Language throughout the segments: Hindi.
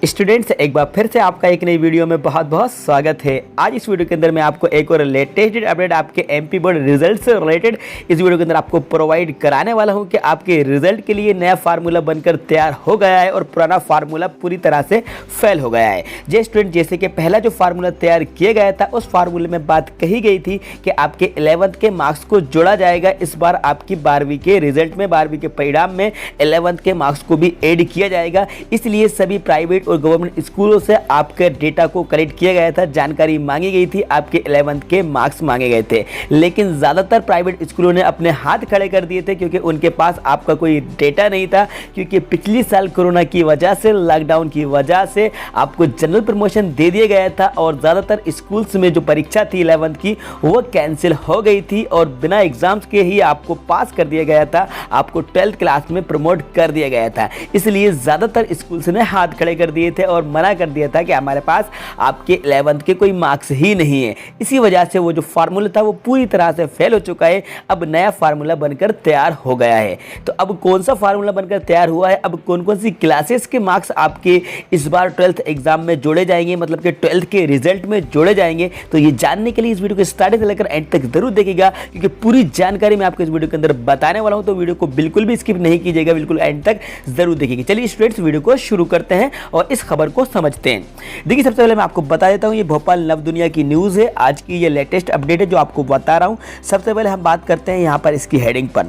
स्टूडेंट्स, एक बार फिर से आपका एक नई वीडियो में बहुत बहुत स्वागत है। आज इस वीडियो के अंदर मैं आपको एक और लेटेस्ट अपडेट आपके एमपी बोर्ड रिजल्ट से रिलेटेड इस वीडियो के अंदर आपको प्रोवाइड कराने वाला हूं कि आपके रिजल्ट के लिए नया फार्मूला बनकर तैयार हो गया है और पुराना फार्मूला पूरी तरह से फेल हो गया है। जे स्टूडेंट, जैसे कि पहला जो फार्मूला तैयार किया गया था उस फार्मूले में बात कही गई थी कि आपके 11th के मार्क्स को जोड़ा जाएगा। इस बार आपकी 12वीं के रिजल्ट में, 12वीं के परिणाम में 11th के मार्क्स को भी ऐड किया जाएगा। इसलिए सभी प्राइवेट और गवर्नमेंट स्कूलों से आपके डेटा को कलेक्ट किया गया था, जानकारी मांगी गई थी, आपके 11th के मार्क्स मांगे गए थे। लेकिन ज़्यादातर प्राइवेट स्कूलों ने अपने हाथ खड़े कर दिए थे क्योंकि उनके पास आपका कोई डेटा नहीं था, क्योंकि पिछली साल कोरोना की वजह से, लॉकडाउन की वजह से आपको जनरल प्रमोशन दे दिया गया था और ज़्यादातर स्कूल्स में जो परीक्षा थी 11th की वो कैंसिल हो गई थी और बिना एग्जाम्स के ही आपको पास कर दिया गया था, आपको 12th क्लास में प्रमोट कर दिया गया था। इसलिए ज़्यादातर स्कूल्स ने हाथ खड़े कर दिए थे और मना कर दिया था कि हमारे पास आपके 11th के कोई मार्क्स ही नहीं है। इसी वजह से वो जो फार्मूला था वो पूरी तरह से फेल हो चुका है। अब नया फार्मूला बनकर तैयार हो गया है। तो अब कौन सा फार्मूला बनकर तैयार हुआ है, अब कौन कौन सी क्लासेस के मार्क्स आपके इस बार 12th एग्जाम में जोड़े जाएंगे, मतलब कि 12th के रिजल्ट में जोड़े जाएंगे, तो ये जानने के लिए इस वीडियो को स्टार्ट से लेकर एंड तक जरूर देखिएगा, क्योंकि पूरी जानकारी मैं आपको इस वीडियो के अंदर बताने वाला हूं। तो वीडियो को बिल्कुल भी स्किप नहीं कीजिएगा, बिल्कुल एंड तक जरूर देखिएगा। चलिए स्टूडेंट्स, वीडियो को शुरू करते हैं और इस खबर को समझते हैं। देखिए, सबसे पहले मैं आपको बता देता हूं, ये भोपाल नव दुनिया की न्यूज़ है। आज की ये लेटेस्ट अपडेट है जो आपको बता रहा हूं। सबसे पहले हम बात करते हैं यहाँ पर इसकी हेडिंग पर।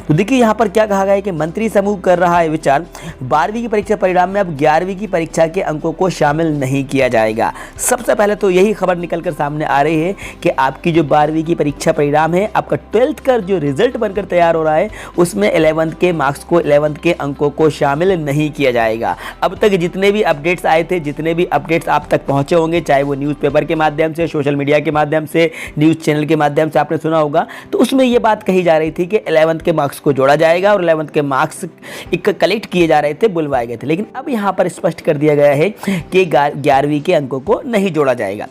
तो देखिए यहाँ पर क्या कहा गया है कि मंत्री समूह कर रहा है विचार, 12वीं की परीक्षा परिणाम में अब 11वीं की परीक्षा के अंकों को शामिल नहीं किया जाएगा। सबसे पहले तो यही खबर निकलकर सामने आ रही है कि आपकी जो 12वीं की परीक्षा परिणाम है, आपका 12th का जो रिजल्ट बनकर तैयार हो रहा है उसमें 11th के मार्क्स को, 11th के अंकों को शामिल नहीं किया जाएगा। अब तक जितने भी अपडेट्स आए थे, जितने भी अपडेट्स आप तक पहुंचे होंगे, चाहे वो न्यूज़पेपर के माध्यम से, सोशल मीडिया के माध्यम से, न्यूज़ चैनल के माध्यम से आपने सुना होगा, तो उसमें ये बात कही जा रही थी कि 11th के मार्क्स को जोड़ा जाएगा और 11th के मार्क्स कलेक्ट किए जा रहे थे, बुलवाए गए थे। लेकिन अब यहाँ पर स्पष्ट कर दिया गया है कि 11वीं के अंकों को नहीं जोड़ा जाएगा।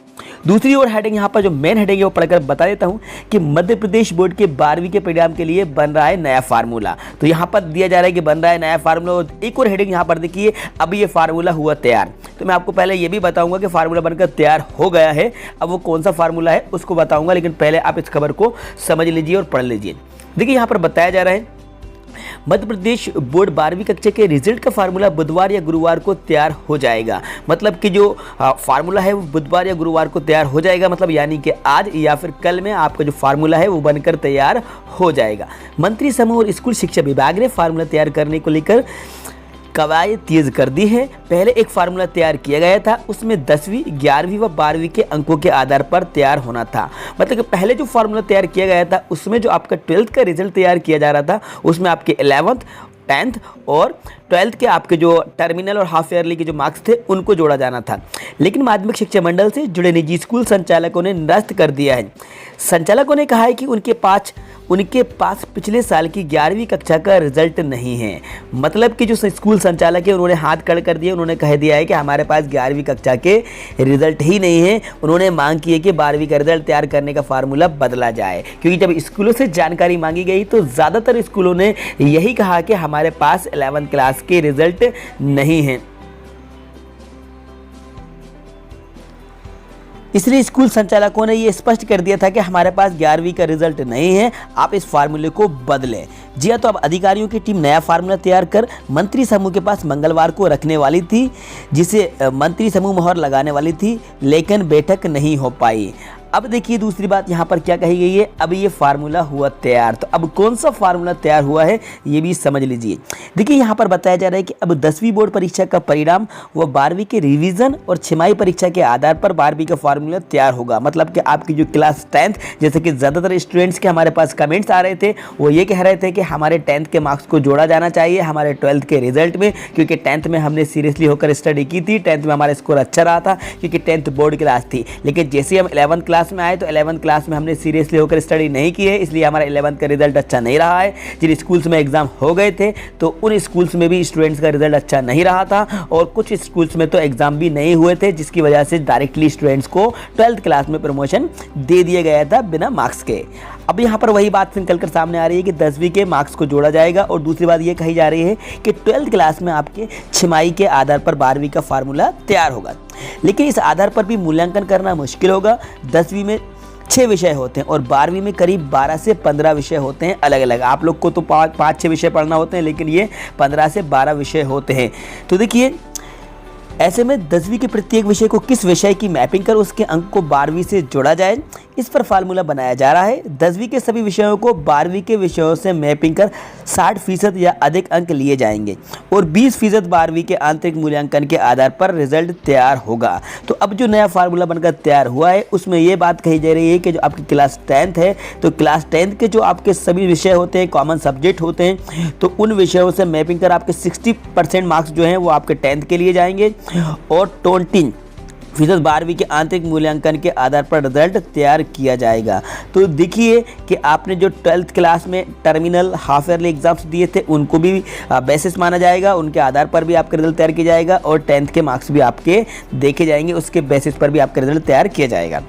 दूसरी ओर हेडिंग, यहाँ पर जो मेन हेडिंग है वो पढ़कर बता देता हूँ कि मध्य प्रदेश बोर्ड के 12वीं के परिणाम के लिए बन रहा है नया फार्मूला। तो यहाँ पर दिया जा रहा है कि बन रहा है नया फार्मूला। और एक और हेडिंग यहाँ पर देखिए, अब ये फार्मूला हुआ तैयार। तो मैं आपको पहले ये भी बताऊंगा कि फार्मूला बनकर तैयार हो गया है। अब वो कौन सा फार्मूला है उसको बताऊंगा, लेकिन पहले आप इस खबर को समझ लीजिए और पढ़ लीजिए। देखिए यहाँ पर बताया जा रहा है, मध्य प्रदेश बोर्ड 12वीं कक्षा के रिजल्ट का फार्मूला बुधवार या गुरुवार को तैयार हो जाएगा। मतलब कि जो फार्मूला है वो बुधवार या गुरुवार को तैयार हो जाएगा, मतलब यानी कि आज या फिर कल में आपका जो फार्मूला है वो बनकर तैयार हो जाएगा। मंत्री समूह और स्कूल शिक्षा विभाग ने फार्मूला तैयार करने को लेकर कवायद तेज कर दी है। पहले एक फार्मूला तैयार किया गया था, उसमें 10वीं, 11वीं व 12वीं के अंकों के आधार पर तैयार होना था। मतलब कि पहले जो फार्मूला तैयार किया गया था उसमें जो आपका 12th का रिजल्ट तैयार किया जा रहा था उसमें आपके 11th, 10th और 12th के आपके जो टर्मिनल और हाफ ईयरली के जो मार्क्स थे उनको जोड़ा जाना था। लेकिन माध्यमिक शिक्षा मंडल से जुड़े निजी स्कूल संचालकों ने निरस्त कर दिया है। संचालकों ने कहा है कि उनके पास पिछले साल की 11वीं कक्षा का रिजल्ट नहीं है। मतलब कि जो स्कूल संचालक है उन्होंने हाथ खड़े कर दिए, उन्होंने कह दिया है कि हमारे पास 11वीं कक्षा के रिजल्ट ही नहीं है। उन्होंने मांग की है कि 12वीं का रिजल्ट तैयार करने का फार्मूला बदला जाए, क्योंकि जब स्कूलों से जानकारी मांगी गई तो ज़्यादातर स्कूलों ने यही कहा कि हमारे पास 11th क्लास के रिजल्ट नहीं है। इसलिए स्कूल संचालकों ने ये स्पष्ट कर दिया था कि हमारे पास 11वीं का रिजल्ट नहीं है, आप इस फार्मूले को बदलें। जी हाँ, तो अब अधिकारियों की टीम नया फार्मूला तैयार कर मंत्री समूह के पास मंगलवार को रखने वाली थी, जिसे मंत्री समूह मोहर लगाने वाली थी, लेकिन बैठक नहीं हो पाई। अब देखिए दूसरी बात यहाँ पर क्या कही गई है, अब ये फार्मूला हुआ तैयार। तो अब कौन सा फार्मूला तैयार हुआ है ये भी समझ लीजिए। देखिए यहाँ पर बताया जा रहा है कि अब 10वीं बोर्ड परीक्षा का परिणाम व 12वीं के रिवीजन और छमाही परीक्षा के आधार पर 12वीं का फार्मूला तैयार होगा। मतलब कि आपकी जो क्लास 10th, जैसे कि ज़्यादातर स्टूडेंट्स के हमारे पास कमेंट्स आ रहे थे, वो ये कह रहे थे कि हमारे 10th के मार्क्स को जोड़ा जाना चाहिए हमारे 12th के रिजल्ट में, क्योंकि 10th में हमने सीरियसली होकर स्टडी की थी, 10th में हमारा स्कोर अच्छा रहा था, क्योंकि 10th बोर्ड क्लास थी। लेकिन जैसे हम 11th क्लास क्लास में आए तो 11th क्लास में हमने सीरियसली होकर स्टडी नहीं की है, इसलिए हमारा 11th का रिजल्ट अच्छा नहीं रहा है। जिन स्कूल्स में एग्ज़ाम हो गए थे तो उन स्कूल्स में भी स्टूडेंट्स का रिजल्ट अच्छा नहीं रहा था, और कुछ स्कूल्स में तो एग्ज़ाम भी नहीं हुए थे, जिसकी वजह से डायरेक्टली स्टूडेंट्स को 12th क्लास में प्रमोशन दे दिया गया था बिना मार्क्स के। अब यहाँ पर वही बात निकल कर सामने आ रही है कि 10वीं के मार्क्स को जोड़ा जाएगा, और दूसरी बात ये कही जा रही है कि 12th क्लास में आपके छमाही के आधार पर 12वीं का फार्मूला तैयार होगा। लेकिन इस आधार पर भी मूल्यांकन करना मुश्किल होगा। 10वीं में 6 विषय होते हैं और 12वीं में करीब 12 से 15 विषय होते हैं अलग अलग। आप लोग को तो 5-6 विषय पढ़ना होते हैं, लेकिन ये 15 से 12 विषय होते हैं। तो देखिए, ऐसे में 10वीं के प्रत्येक विषय को किस विषय की मैपिंग कर उसके अंक को 12वीं से जोड़ा जाए, इस पर फार्मूला बनाया जा रहा है। 10वीं के सभी विषयों को 12वीं के विषयों से मैपिंग कर 60% या अधिक अंक लिए जाएंगे और 20% 12वीं के आंतरिक मूल्यांकन के आधार पर रिजल्ट तैयार होगा। तो अब जो नया फार्मूला बनकर तैयार हुआ है उसमें ये बात कही जा रही है कि जो आपकी क्लास 10th है, तो क्लास 10th के जो आपके सभी विषय होते हैं, कॉमन सब्जेक्ट होते हैं, तो उन विषयों से मैपिंग कर आपके 60% मार्क्स जो हैं वो आपके 10th के लिए जाएंगे और 20% 12वीं के आंतरिक मूल्यांकन के आधार पर रिजल्ट तैयार किया जाएगा। तो देखिए कि आपने जो 12th क्लास में टर्मिनल हाफ ईयरली एग्जाम्स दिए थे उनको भी बेसिस माना जाएगा, उनके आधार पर भी आपका रिजल्ट तैयार किया जाएगा, और 10th के मार्क्स भी आपके देखे जाएंगे, उसके बेसिस पर भी आपका रिजल्ट तैयार किया जाएगा।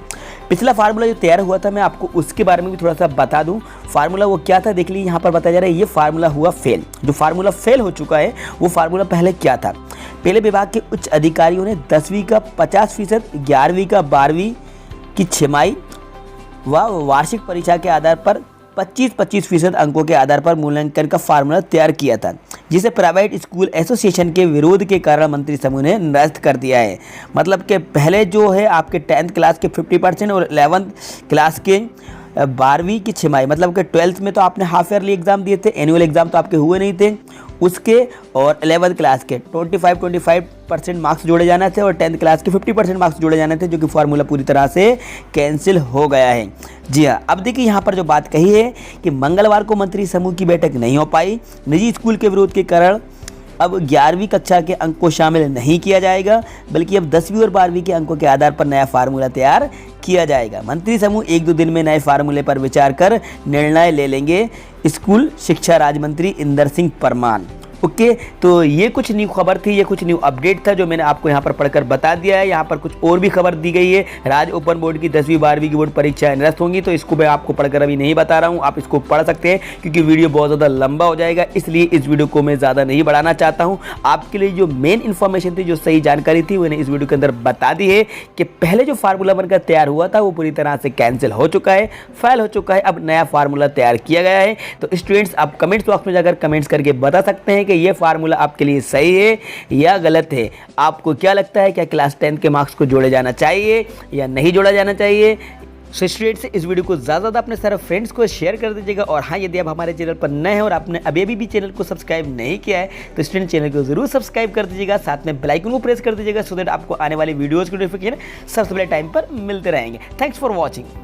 पिछला फार्मूला जो तैयार हुआ था मैं आपको उसके बारे में भी थोड़ा सा बता दूं। फार्मूला वो क्या था देख लीजिए, यहाँ पर बताया जा रहा है ये फार्मूला हुआ फेल। जो फार्मूला फेल हो चुका है वो फार्मूला पहले क्या था। पहले विभाग के उच्च अधिकारियों ने 10वीं का 50%, 11वीं का 12वीं की छमाही व वार्षिक परीक्षा के आधार पर 25% अंकों के आधार पर मूल्यांकन का फार्मूला तैयार किया था, जिसे प्राइवेट स्कूल एसोसिएशन के विरोध के कारण मंत्री समूह ने निरस्त कर दिया है। मतलब कि पहले जो है आपके 10th क्लास के 50% और 11th क्लास के 12वीं की छमाही, मतलब कि 12th में तो आपने हाफ ईयरली एग्जाम दिए थे, एनुअल एग्जाम तो आपके हुए नहीं थे, उसके और 11th क्लास के 25% मार्क्स जोड़े जाने थे और 10th क्लास के 50% मार्क्स जोड़े जाने थे, जो कि फार्मूला पूरी तरह से कैंसिल हो गया है। जी हाँ, अब देखिए यहाँ पर जो बात कही है कि मंगलवार को मंत्री समूह की बैठक नहीं हो पाई। निजी स्कूल के विरोध के कारण अब 11वीं कक्षा के अंक को शामिल नहीं किया जाएगा, बल्कि अब 10वीं और 12वीं के अंकों के आधार पर नया फार्मूला तैयार किया जाएगा। मंत्री समूह 1-2 दिन में नए फार्मूले पर विचार कर निर्णय ले लेंगे। स्कूल शिक्षा राज्य मंत्री इंदर सिंह परमार। ओके, तो ये कुछ न्यू खबर थी, ये कुछ न्यू अपडेट था जो मैंने आपको यहाँ पर पढ़कर बता दिया है। यहाँ पर कुछ और भी खबर दी गई है। राज्य ओपन बोर्ड की 10वीं 12वीं की बोर्ड परीक्षाएं निरस्त होंगी, तो इसको मैं आपको पढ़कर अभी नहीं बता रहा हूँ, आप इसको पढ़ सकते हैं क्योंकि वीडियो बहुत ज़्यादा लंबा हो जाएगा, इसलिए इस वीडियो को मैं ज़्यादा नहीं बढ़ाना चाहता हूँ। आपके लिए जो मेन इन्फॉर्मेशन थी, जो सही जानकारी थी, मैंने इस वीडियो के अंदर बता दी है कि पहले जो फार्मूला बनकर तैयार हुआ था वो पूरी तरह से कैंसिल हो चुका है, फेल हो चुका है। अब नया फार्मूला तैयार किया गया है। तो स्टूडेंट्स, आप कमेंट्स बॉक्स में जाकर कमेंट्स करके बता सकते हैं कि ये फार्मूला आपके लिए सही है या गलत है। आपको क्या लगता है, क्या क्लास 10 के मार्क्स को जोड़े जाना चाहिए या नहीं जोड़ा जाना चाहिए? सो स्टूडेंट्स, इस वीडियो को ज़्यादा अपने सारे फ्रेंड्स को शेयर कर दीजिएगा। और हाँ, यदि आप हमारे चैनल पर नए हैं और आपने अभी भी चैनल को सब्सक्राइब नहीं किया है तो स्टूडेंट चैनल को जरूर सब्सक्राइब कर दीजिएगा, साथ में बेल आइकन को प्रेस कर दीजिएगा, सो दैट आपको आने वाली वीडियोज़ की नोटिफिकेशन सबसे पहले टाइम पर मिलते रहेंगे। Thanks for watching.